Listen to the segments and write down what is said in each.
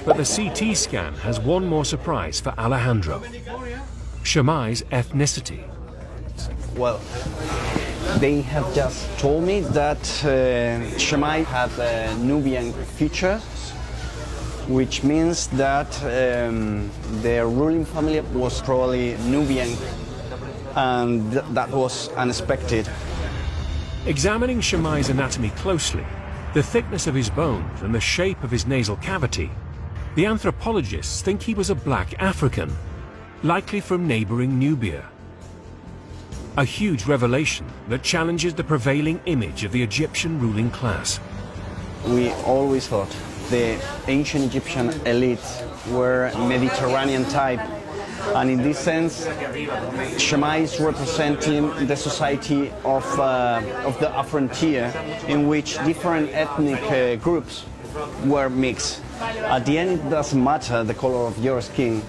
But the CT scan has one more surprise for Alejandro: Shemai's ethnicity. Well, they have just told me that Shemai had Nubian features, which means that their ruling family was probably Nubian, and that was unexpected. Examining Shemai's anatomy closely, the thickness of his bones and the shape of his nasal cavity, the anthropologists think he was a black African, likely from neighboring Nubia. A huge revelation that challenges the prevailing image of the Egyptian ruling class. We always thought the ancient Egyptian elite were Mediterranean type, and in this sense, Shemai is representing the society of the frontier, in which different ethnic groups were mixed. At the end, it doesn't matter the color of your skin.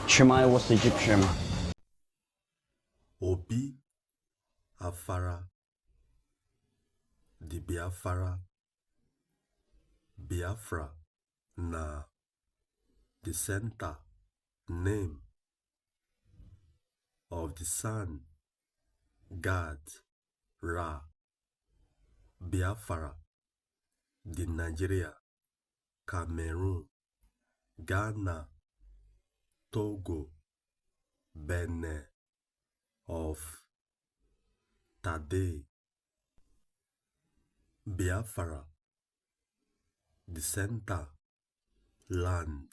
Shemai was Egyptian. Obi Afara, the Biafara, Biafra na the center name of the sun, God, Ra, Biafara, the Nigeria, Cameroon, Ghana, Togo, Benin of today. Biafara, the center land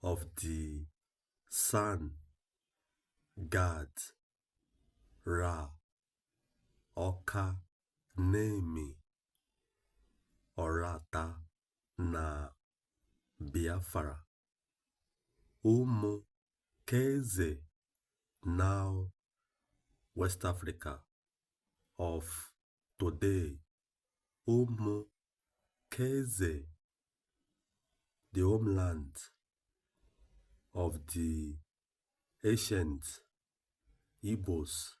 of the sun, God, Ra, Oka, Nemi, Orata, na Biafara. Umu Keze, now West Africa of today. Umu Keze, the homeland of the ancient Igbos.